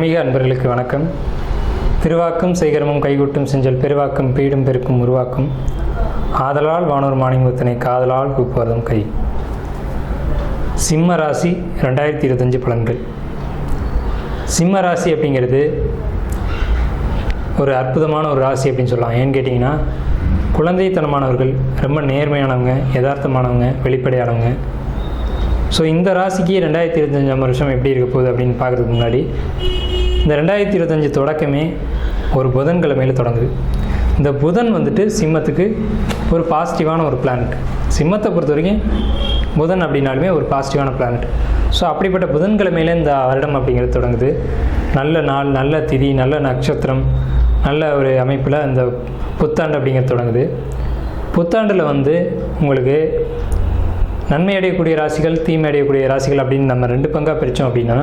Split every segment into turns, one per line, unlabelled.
ஆன்மீக அன்பர்களுக்கு வணக்கம். திருவாக்கும் செய்கரமும் கைகூட்டும் செஞ்சல் பெருவாக்கும் பீடும் பெருக்கும் உருவாக்கும் ஆதலால் வானோர் மாணிமுத்தனை காதலால் கூப்புவதும் கை. சிம்ம ராசி 2025 பலன்கள். சிம்ம ராசி அப்படிங்கிறது ஒரு அற்புதமான ஒரு ராசி அப்படின்னு சொல்லலாம். ஏன்னு கேட்டிங்கன்னா, குழந்தைத்தனமானவர்கள், ரொம்ப நேர்மையானவங்க, யதார்த்தமானவங்க, வெளிப்படையானவங்க. ஸோ இந்த ராசிக்கு 2025 வருஷம் எப்படி இருக்க போகுது அப்படின்னு பார்க்குறதுக்கு முன்னாடி, இந்த 2025 தொடக்கமே ஒரு புதன்கிழமையில் தொடங்குது. இந்த புதன் வந்துட்டு சிம்மத்துக்கு ஒரு பாசிட்டிவான ஒரு பிளானட். சிம்மத்தை பொறுத்த வரைக்கும் புதன் அப்படின்னாலுமே ஒரு பாசிட்டிவான பிளானட். ஸோ அப்படிப்பட்ட புதன்கிழமையில் இந்த வருடம் அப்படிங்கிறது தொடங்குது. நல்ல நாள், நல்ல திதி, நல்ல நட்சத்திரம், நல்ல ஒரு அமைப்பில் இந்த புத்தாண்டு அப்படிங்கிறது தொடங்குது. புத்தாண்டில் உங்களுக்கு நன்மை அடையக்கூடிய ராசிகள், தீமை அடையக்கூடிய ராசிகள் அப்படின்னு நம்ம 2 பங்காக பிரித்தோம் அப்படின்னா,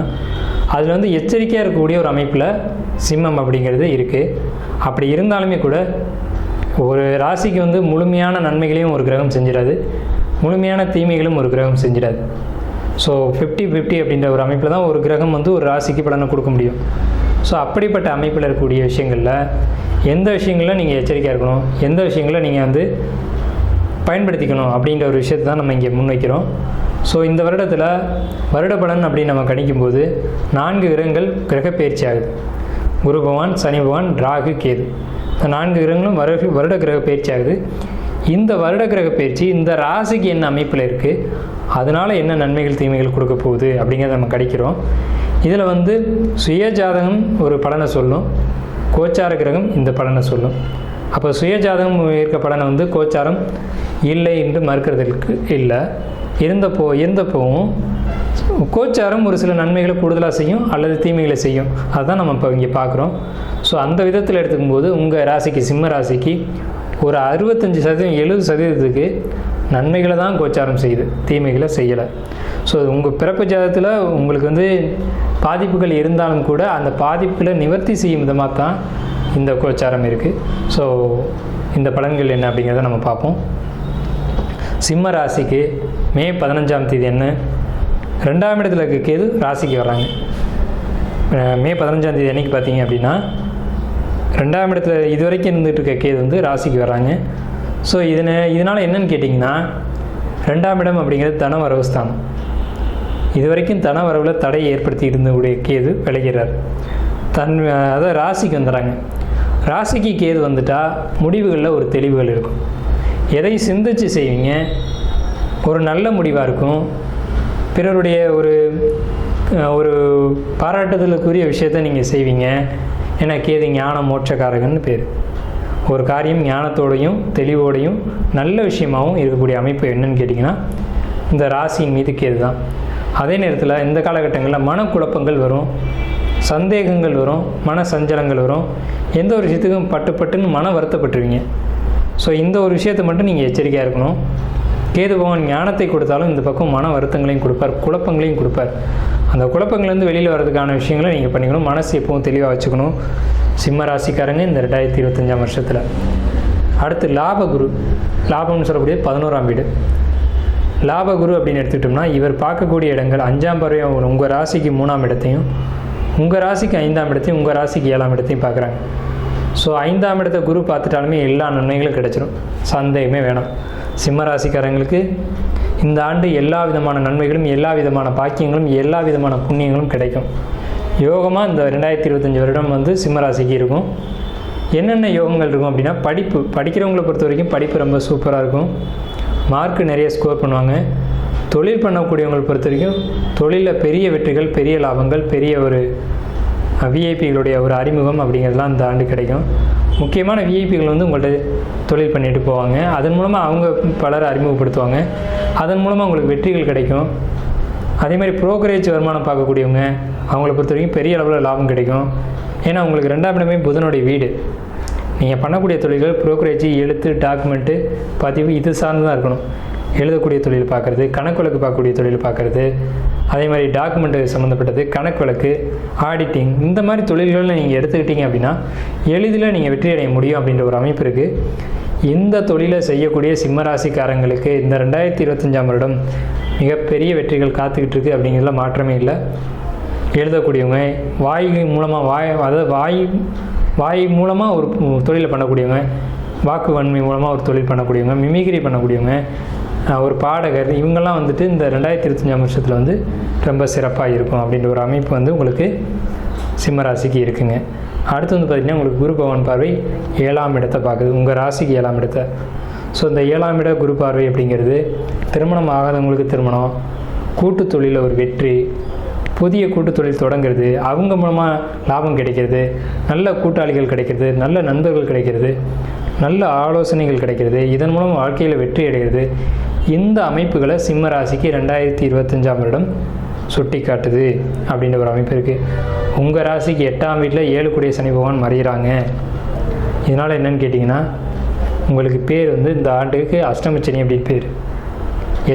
அதில் எச்சரிக்கையாக இருக்கக்கூடிய ஒரு அமைப்பில் சிம்மம் அப்படிங்கிறது இருக்குது. அப்படி இருந்தாலுமே கூட ஒரு ராசிக்கு முழுமையான நன்மைகளையும் ஒரு கிரகம் செஞ்சிடாது, முழுமையான தீமைகளும் ஒரு கிரகம் செஞ்சிடாது. ஸோ 50-50 அப்படின்ற ஒரு அமைப்பில் தான் ஒரு கிரகம் ஒரு ராசிக்கு பலனை கொடுக்க முடியும். ஸோ அப்படிப்பட்ட அமைப்பில் இருக்கக்கூடிய விஷயங்களில் எந்த விஷயங்களில் நீங்கள் எச்சரிக்கையாக இருக்கணும், எந்த விஷயங்களில் நீங்கள் பயன்படுத்திக்கணும் அப்படின்ற ஒரு விஷயத்தை தான் நம்ம இங்கே முன்வைக்கிறோம். ஸோ இந்த வருடத்தில் வருட பலன் அப்படின்னு நம்ம கணிக்கும்போது 4 கிரகங்கள் கிரக பயிற்சி ஆகுது. குரு பகவான், சனி பகவான், ராகு, கேது. இந்த 4 கிரகங்களும் வருட கிரக பயிற்சி ஆகுது. இந்த வருட கிரக பயிற்சி இந்த ராசிக்கு என்ன அமைப்பில் இருக்குது, அதனால் என்ன நன்மைகள் தீமைகள் கொடுக்க போகுது அப்படிங்கிறத நம்ம கணிக்கிறோம். இதில் சுய ஜாதகம் ஒரு பலனை சொல்லும், கோச்சார கிரகம் இந்த பலனை சொல்லும். அப்போ சுய ஜாதகம் இருக்க பலனை கோச்சாரம் இல்லை என்று மறுக்கிறதுக்கு இல்லை. இருந்தப்போவும் கோச்சாரம் ஒரு சில நன்மைகளை கூடுதலாக செய்யும் அல்லது தீமைகளை செய்யும். அதுதான் நம்ம இப்போ இங்கே பார்க்குறோம். ஸோ அந்த விதத்தில் எடுத்துக்கும்போது உங்கள் ராசிக்கு, சிம்ம ராசிக்கு ஒரு 65% 70% நன்மைகளை தான் கோச்சாரம் செய்யுது, தீமைகளை செய்யலை. ஸோ உங்கள் பிறப்பு ஜாதகத்தில் உங்களுக்கு பாதிப்புகள் இருந்தாலும் கூட அந்த பாதிப்புகளை நிவர்த்தி செய்யும் விதமாக தான் இந்த கோச்சாரம் இருக்குது. ஸோ இந்த பலன்கள் என்ன அப்படிங்கிறத நம்ம பார்ப்போம். சிம்ம ராசிக்கு மே 15ஆம் தேதி என்ன, 2ஆம் இடத்துல இருக்க கேது ராசிக்கு வர்றாங்க. மே 15ஆம் தேதி அன்றைக்கி பார்த்தீங்க அப்படின்னா 2ஆம் இடத்துல இதுவரைக்கும் இருந்துகிட்டு இருக்க கேது ராசிக்கு வர்றாங்க. ஸோ இதனால் என்னன்னு கேட்டிங்கன்னா, 2ஆம் இடம் அப்படிங்கிறது தன வரவு ஸ்தானம். இது வரைக்கும் தன வரவில் தடை ஏற்படுத்தி இருந்தக்கூடிய கேது விளைகிறார். அதாவது ராசிக்கு வந்துடுறாங்க. ராசிக்கு கேது வந்துட்டால் முடிவுகளில் ஒரு தெளிவுகள் இருக்கும். எதை சிந்திச்சு செய்வீங்க, ஒரு நல்ல முடிவாக இருக்கும். பிறருடைய ஒரு பாராட்டுதலுக்குரிய விஷயத்தை நீங்கள் செய்வீங்க. ஏன்னா கேது ஞான மோட்சக்காரகன்னு பேர். ஒரு காரியம் ஞானத்தோடையும் தெளிவோடையும் நல்ல விஷயமாகவும் இருக்கக்கூடிய அமைப்பு என்னன்னு கேட்டிங்கன்னா இந்த ராசியின் மீது கேது தான். அதே நேரத்தில் இந்த காலகட்டங்களில் மனக்குழப்பங்கள் வரும், சந்தேகங்கள் வரும், மன சஞ்சலங்கள் வரும். எந்த ஒரு விஷயத்துக்கும் பட்டுன்னு மன வருத்தப்பட்டுருவீங்க. ஸோ இந்த ஒரு விஷயத்தை மட்டும் நீங்கள் எச்சரிக்கையாக இருக்கணும். கேது பகவான் ஞானத்தை கொடுத்தாலும் இந்த பக்கம் மன வருத்தங்களையும் கொடுப்பார், குழப்பங்களையும் கொடுப்பார். அந்த குழப்பங்கள்லேருந்து வெளியில் வரதுக்கான விஷயங்களை நீங்கள் பண்ணிக்கணும். மனசு எப்பவும் தெளிவாக வச்சுக்கணும் சிம்ம ராசிக்காரங்க இந்த 2025 வருஷத்தில். அடுத்து லாபகுரு. லாபம்னு சொல்லக்கூடிய 11ஆம் வீடு. லாபகுரு அப்படின்னு எடுத்துக்கிட்டோம்னா, இவர் பார்க்கக்கூடிய இடங்கள் 5ஆம் பார்வையும் உங்கள் ராசிக்கு 3ஆம் இடத்தையும், உங்கள் ராசிக்கு 5ஆம் இடத்தையும், உங்கள் ராசிக்கு 7ஆம் இடத்தையும் பார்க்குறாங்க. ஸோ 5ஆம் இடத்தை குரு பார்த்துட்டாலுமே எல்லா நன்மைகளும் கிடைச்சிடும், சந்தேகமே வேணாம். சிம்ம ராசிக்காரங்களுக்கு இந்த ஆண்டு எல்லா விதமான நன்மைகளும், எல்லா விதமான பாக்கியங்களும், எல்லா விதமான புண்ணியங்களும் கிடைக்கும். யோகமாக இந்த 2025 வருடம் சிம்ம ராசிக்கு இருக்கும். என்னென்ன யோகங்கள் இருக்கும் அப்படின்னா, படிக்கிறவங்களை பொறுத்த வரைக்கும் படிப்பு ரொம்ப சூப்பராக இருக்கும். மார்க்கு நிறைய ஸ்கோர் பண்ணுவாங்க. தொழில் பண்ணக்கூடியவங்களை பொறுத்த வரைக்கும் தொழிலில் பெரிய வெற்றிகள், பெரிய லாபங்கள், பெரிய ஒரு விஐபிகளுடைய ஒரு அறிமுகம் அப்படிங்கிறதுலாம் இந்த ஆண்டு கிடைக்கும். முக்கியமான விஐபிகள் உங்கள்கிட்ட தொழில் பண்ணிட்டு போவாங்க. அதன் மூலமாக அவங்க பலரை அறிமுகப்படுத்துவாங்க. அதன் மூலமாக உங்களுக்கு வெற்றிகள் கிடைக்கும். அதே மாதிரி புரோக்கரேஜ் வருமானம் பார்க்கக்கூடியவங்க, அவங்கள பொறுத்த வரைக்கும் பெரிய அளவில் லாபம் கிடைக்கும். ஏன்னா உங்களுக்கு 2ஆம் இடமே புதனுடைய வீடு. நீங்கள் பண்ணக்கூடிய தொழில்கள் புரோக்கரேஜ், எழுத்து, டாக்குமெண்ட்டு, பதிவு இது சார்ந்து தான் இருக்கணும். எழுதக்கூடிய தொழில் பார்க்குறது, கணக்கு வழக்கு பார்க்கக்கூடிய தொழில் பார்க்குறது, அதே மாதிரி டாக்குமெண்ட்டு சம்மந்தப்பட்டது, கணக்கு வழக்கு, ஆடிட்டிங், இந்த மாதிரி தொழில்களில் நீங்கள் எடுத்துக்கிட்டீங்க அப்படின்னா எளிதில் நீங்கள் வெற்றி அடைய முடியும் அப்படின்ற ஒரு அமைப்பு இருக்குது. இந்த தொழிலை செய்யக்கூடிய சிம்மராசிக்காரங்களுக்கு இந்த 2025 வருடம் மிகப்பெரிய வெற்றிகள் காத்துக்கிட்டு இருக்குது அப்படிங்கிறதுல மாற்றமே இல்லை. எழுதக்கூடியவங்க, வாய் மூலமாக வாய் மூலமாக ஒரு தொழிலை பண்ணக்கூடியவங்க, வாக்கு வன்மை மூலமாக ஒரு தொழில் பண்ணக்கூடியவங்க, மிமிக்ரி பண்ணக்கூடியவங்க, ஒரு பாடகர், இவங்கெல்லாம் வந்துட்டு இந்த 2025 வருஷத்தில் வந்து ரொம்ப சிறப்பாக இருக்கும் அப்படின்ற ஒரு அமைப்பு வந்து உங்களுக்கு சிம்ம ராசிக்கு இருக்குங்க. அடுத்து வந்து பார்த்திங்கன்னா உங்களுக்கு குரு பகவான் பார்வை 7ஆம் இடத்தை பார்க்குது, உங்கள் ராசிக்கு 7ஆம் இடத்தை. ஸோ இந்த 7ஆம் இட குரு பார்வை அப்படிங்கிறது திருமணம் ஆகாதவங்களுக்கு திருமணம், கூட்டு தொழிலில் ஒரு வெற்றி, புதிய கூட்டு தொழில் தொடங்குறது, அவங்க மூலமாக லாபம் கிடைக்கிறது, நல்ல கூட்டாளிகள் கிடைக்கிறது, நல்ல நண்பர்கள் கிடைக்கிறது, நல்ல ஆலோசனைகள் கிடைக்கிறது, இதன் மூலம் வாழ்க்கையில் வெற்றி அடைகிறது. இந்த அமைப்புகளை சிம்ம ராசிக்கு 2025 வருடம் சுட்டி காட்டுது அப்படின்ற ஒரு அமைப்பு இருக்குது. உங்கள் ராசிக்கு 8ஆம் வீட்டில் 7 கூடிய சனி பகவான் மறைகிறாங்க. இதனால் என்னென்னு கேட்டிங்கன்னா உங்களுக்கு பேர் வந்து இந்த ஆண்டுக்கு அஷ்டமச்சனி அப்படின்னு பேர்.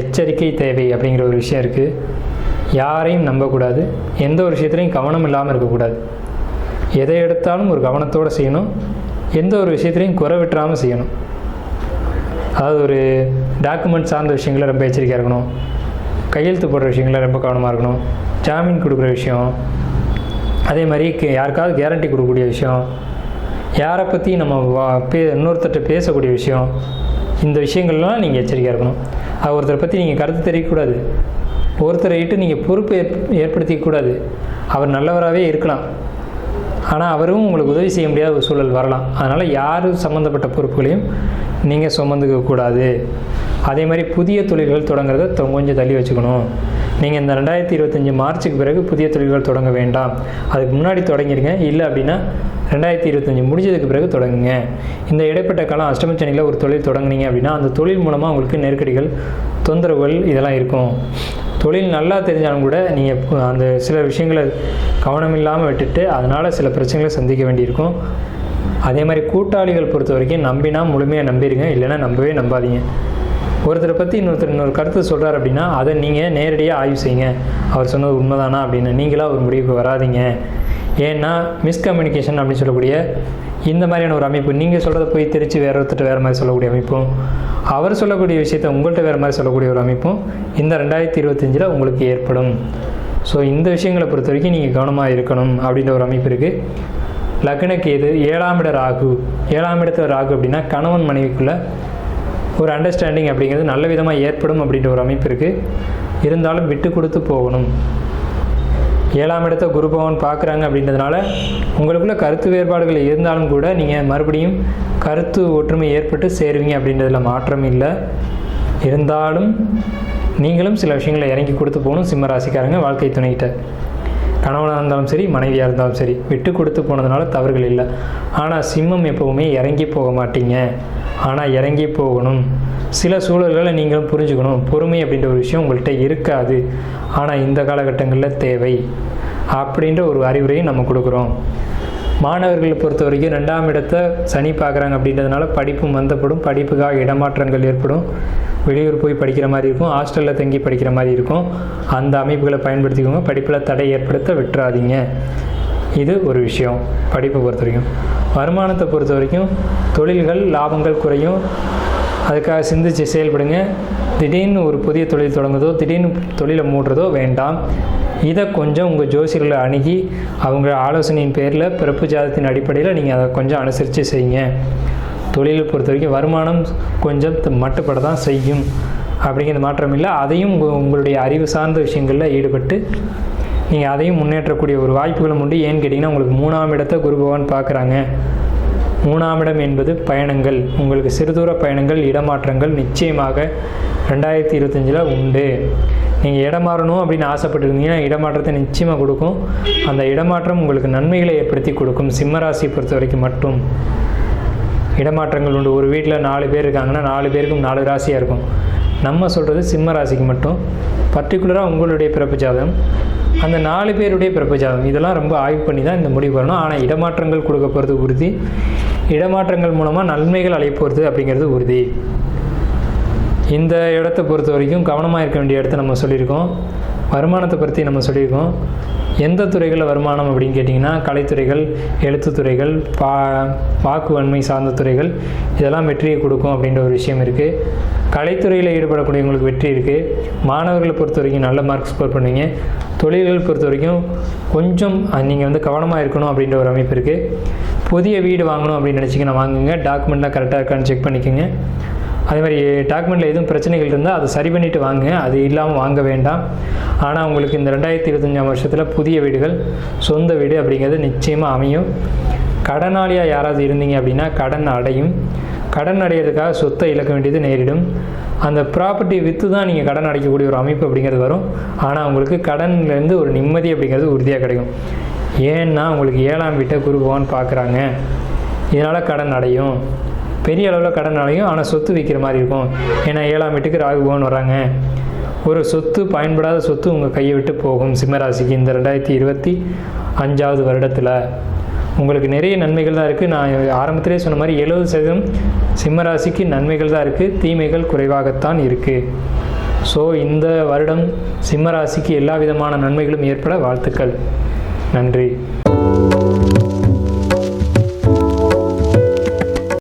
எச்சரிக்கை தேவை அப்படிங்கிற ஒரு விஷயம் இருக்குது. யாரையும் நம்பக்கூடாது, எந்த ஒரு விஷயத்துலையும் கவனம் இல்லாமல் இருக்கக்கூடாது. எதை எடுத்தாலும் ஒரு கவனத்தோடு செய்யணும், எந்த ஒரு விஷயத்துலையும் குறை விட்டுறாமல் செய்யணும். அதாவது ஒரு டாக்குமெண்ட் சார்ந்த விஷயங்களை ரொம்ப எச்சரிக்கையாக இருக்கணும், கையெழுத்து போடுற விஷயங்கள ரொம்ப கவனமாக இருக்கணும், ஜாமீன் கொடுக்குற விஷயம், அதே மாதிரி யாருக்காவது கேரண்டி கொடுக்கக்கூடிய விஷயம், யாரை பற்றி நம்ம இன்னொருத்தர்கிட்ட பேசக்கூடிய விஷயம், இந்த விஷயங்கள்லாம் நீங்கள் எச்சரிக்கையாக இருக்கணும். அது ஒருத்தரை பற்றி நீங்கள் கருத்து தெரியக்கூடாது, ஒருத்தரை இட்டு நீங்கள் பொறுப்பு ஏற்படுத்திக்கூடாது. அவர் நல்லவராகவே இருக்கலாம், ஆனால் அவரும் உங்களுக்கு உதவி செய்ய முடியாத ஒரு சூழல் வரலாம். அதனால் யார் சம்மந்தப்பட்ட பொறுப்புகளையும் நீங்கள் சுமந்துக்கக்கூடாது. அதே மாதிரி புதிய தொழில்கள் தொடங்குறத கொஞ்சம் தள்ளி வச்சுக்கணும். நீங்கள் இந்த 2025 மார்ச்சுக்கு பிறகு புதிய தொழில்கள் தொடங்க வேண்டாம், அதுக்கு முன்னாடி தொடங்கிடுங்க. இல்லை அப்படின்னா 2025 முடிஞ்சதுக்கு பிறகு தொடங்குங்க. இந்த இடைப்பட்ட காலம் அஷ்டமச்சனியில் ஒரு தொழில் தொடங்குனீங்க அப்படின்னா அந்த தொழில் மூலமாக உங்களுக்கு நெருக்கடிகள், தொந்தரவுகள் இதெல்லாம் இருக்கும். தொழில் நல்லா தெரிஞ்சாலும் கூட நீங்கள் அந்த சில விஷயங்களை கவனம் இல்லாமல் விட்டுட்டு அதனால் சில பிரச்சனைகளை சந்திக்க வேண்டியிருக்கும். அதே மாதிரி கூட்டாளிகள் பொறுத்த வரைக்கும் நம்பினா முழுமையாக நம்பிடுங்க, இல்லைன்னா நம்பவே நம்பாதீங்க. ஒருத்தரை பற்றி இன்னொரு கருத்து சொல்கிறார் அப்படின்னா அதை நீங்கள் நேரடியாக ஆய்வு செய்யுங்க. அவர் சொன்னது உண்மைதானா அப்படின்னு நீங்களாக ஒரு முடிவுக்கு வராதிங்க. ஏன்னா மிஸ்கம்யூனிகேஷன் அப்படின்னு சொல்லக்கூடிய இந்த மாதிரியான ஒரு அமைப்பு, நீங்கள் சொல்கிறத போய் தெரித்து வேறு ஒருத்தர் வேறு மாதிரி சொல்லக்கூடிய அமைப்பும், அவர் சொல்லக்கூடிய விஷயத்தை உங்கள்கிட்ட வேறு மாதிரி சொல்லக்கூடிய ஒரு அமைப்பும் இந்த 2025 உங்களுக்கு ஏற்படும். ஸோ இந்த விஷயங்களை பொறுத்த வரைக்கும் நீங்கள் கவனமாக இருக்கணும் அப்படின்ற ஒரு அமைப்பு இருக்குது. லக்னக்கேது 7ஆம் இட ராகு, 7ஆம் இடத்துல ராகு அப்படின்னா கணவன் மனைவிக்குள்ளே ஒரு அண்டர்ஸ்டாண்டிங் அப்படிங்கிறது நல்ல விதமாக ஏற்படும் அப்படின்ற ஒரு அமைப்பு இருக்குது. இருந்தாலும் விட்டு கொடுத்து போகணும். 7ஆம் இடத்தை குரு பகவான் பார்க்குறாங்க அப்படின்றதுனால உங்களுக்குள்ள கருத்து வேறுபாடுகள் இருந்தாலும் கூட நீங்கள் மறுபடியும் கருத்து ஒற்றுமை ஏற்பட்டு சேருவீங்க அப்படின்றதுல மாற்றம் இல்லை. இருந்தாலும் நீங்களும் சில விஷயங்களை இறங்கி கொடுத்து போகணும். சிம்ம ராசிக்காரங்க வாழ்க்கை துணைகிட்ட கணவனாக இருந்தாலும் சரி, மனைவியாக இருந்தாலும் சரி, விட்டு கொடுத்து போனதுனால தவறுகள் இல்லை. ஆனால் சிம்மம் எப்போவுமே இறங்கி போக மாட்டீங்க, ஆனால் இறங்கி போகணும். சில சூழல்களை நீங்களும் புரிஞ்சுக்கணும். பொறுமை அப்படின்ற ஒரு விஷயம் உங்கள்கிட்ட இருக்காது, ஆனால் இந்த காலகட்டங்களில் தேவை அப்படின்ற ஒரு அறிவுரையை நம்ம கொடுக்குறோம். மாணவர்களை பொறுத்த வரைக்கும் 2ஆம் இடத்தை சனி பார்க்குறாங்க அப்படின்றதுனால படிப்பு மந்தப்படும், படிப்புக்காக இடமாற்றங்கள் ஏற்படும், வெளியூர் போய் படிக்கிற மாதிரி இருக்கும், ஹாஸ்டலில் தங்கி படிக்கிற மாதிரி இருக்கும். அந்த அமைப்புகளை பயன்படுத்திக்கோங்க. படிப்பில் தடை ஏற்படுத்த விட்டுறாதீங்க. இது ஒரு விஷயம் படிப்பை பொறுத்த வரைக்கும். வருமானத்தை பொறுத்த வரைக்கும் தொழில்கள் லாபங்கள் குறையும், அதுக்காக சிந்திச்சு செயல்படுங்க. திடீர்னு ஒரு புதிய தொழில் தொடங்குறதோ திடீர்னு தொழிலை மூடுறதோ வேண்டாம். இதை கொஞ்சம் உங்கள் ஜோசியர்களை அணுகி அவங்க ஆலோசனையின் பேரில் பிறப்பு ஜாதத்தின் அடிப்படையில் நீங்கள் அதை கொஞ்சம் அனுசரித்து செய்யுங்க. தொழிலை பொறுத்த வரைக்கும் வருமானம் கொஞ்சம் மட்டுப்பட தான் செய்யும், அப்படிங்கிற மாற்றம் இல்லை. அதையும் உங்களுடைய அறிவு சார்ந்த விஷயங்களில் ஈடுபட்டு நீங்கள் அதையும் முன்னேற்றக்கூடிய ஒரு வாய்ப்புகளும் உண்டு. ஏன்னு கேட்டிங்கன்னா உங்களுக்கு 3ஆம் இடத்தை குரு பகவான் பார்க்குறாங்க. 3ஆம் இடம் என்பது பயணங்கள், உங்களுக்கு சிறுதூர பயணங்கள், இடமாற்றங்கள் நிச்சயமாக 2025 உண்டு. நீங்கள் இடம் மாறணும் அப்படின்னு ஆசைப்பட்டுருந்தீங்கன்னா இடமாற்றத்தை நிச்சயமாக கொடுக்கும். அந்த இடமாற்றம் உங்களுக்கு நன்மைகளை ஏற்படுத்தி கொடுக்கும். சிம்மராசியை பொறுத்த வரைக்கும் மட்டும் இடமாற்றங்கள் உண்டு. ஒரு வீட்டில் 4 பேர் இருக்காங்கன்னா 4 பேருக்கும் 4 ராசியாக இருக்கும். நம்ம சொல்கிறது சிம்ம ராசிக்கு மட்டும். பர்டிகுலராக உங்களுடைய பிறப்பு ஜாதகம், அந்த 4 பேருடைய பிறப்பு ஜாதகம், இதெல்லாம் ரொம்ப ஆய்வு பண்ணி தான் இந்த முடிவு வரணும். ஆனால் இடமாற்றங்கள் கொடுக்க போகிறது உறுதி. இடமாற்றங்கள் மூலமாக நன்மைகள் அடைய போகிறது அப்படிங்கிறது உறுதி. இந்த இடத்தை பொறுத்த வரைக்கும் கவனமாக இருக்க வேண்டிய இடத்த நம்ம சொல்லியிருக்கோம். வருமானத்தை பற்றி நம்ம சொல்லியிருக்கோம். எந்த துறைகளில் வருமானம் அப்படின்னு கேட்டிங்கன்னா கலைத்துறைகள், எழுத்துத்துறைகள், வாக்கு வன்மை சார்ந்த துறைகள் இதெல்லாம் வெற்றியை கொடுக்கும் அப்படின்ற ஒரு விஷயம் இருக்குது. கலைத்துறையில் ஈடுபடக்கூடியவங்களுக்கு வெற்றி இருக்குது. மாணவர்களை பொறுத்த வரைக்கும் நல்ல மார்க் ஸ்கோர் பண்ணுவீங்க. தொழில்கள் பொறுத்த வரைக்கும் கொஞ்சம் நீங்கள் கவனமாக இருக்கணும் அப்படின்ற ஒரு அமைப்பு இருக்குது. புதிய வீடு வாங்கணும் அப்படின்னு நினச்சிங்கன்னா வாங்குங்க. டாக்குமெண்ட்லாம் கரெக்டாக இருக்கான்னு செக் பண்ணிக்கோங்க. அதே மாதிரி டாக்குமெண்ட்டில் எதுவும் பிரச்சனைகள் இருந்தால் அதை சரி பண்ணிவிட்டு வாங்குங்க. அது இல்லாமல் வாங்க வேண்டாம். ஆனால் உங்களுக்கு இந்த 2025 வருஷத்தில் புதிய வீடுகள், சொந்த வீடு அப்படிங்கிறது நிச்சயமாக அமையும். கடனாளியாக யாராவது இருந்தீங்க அப்படின்னா கடன் அடையும். கடன் அடையிறதுக்காக சொத்தை இழக்க வேண்டியது நேரிடும். அந்த ப்ராப்பர்ட்டி விற்று தான் நீங்கள் கடன் அடைக்கக்கூடிய ஒரு அமைப்பு அப்படிங்கிறது வரும். ஆனால் உங்களுக்கு கடன்லேருந்து ஒரு நிம்மதி அப்படிங்கிறது உறுதியாக கிடைக்கும். ஏன்னா உங்களுக்கு 7ஆம் வீட்டை குரு பகவான் பார்க்குறாங்க. இதனால் கடன் அடையும், பெரிய அளவில் கடன் அடையும். ஆனால் சொத்து விற்கிற மாதிரி இருக்கும். ஏன்னா 7ஆம் வீட்டுக்கு ராகு பகவான் வராங்க. ஒரு சொத்து, பயன்படாத சொத்து உங்கள் கையை விட்டு போகும். சிம்மராசிக்கு இந்த 2025 வருடத்தில் உங்களுக்கு நிறைய நன்மைகள் தான் இருக்குது. நான் ஆரம்பத்திலே சொன்ன மாதிரி 70% சிம்மராசிக்கு நன்மைகள் தான் இருக்குது, தீமைகள் குறைவாகத்தான் இருக்குது. ஸோ இந்த வருடம் சிம்மராசிக்கு எல்லா விதமான நன்மைகளும் ஏற்பட வாழ்த்துக்கள். நன்றி.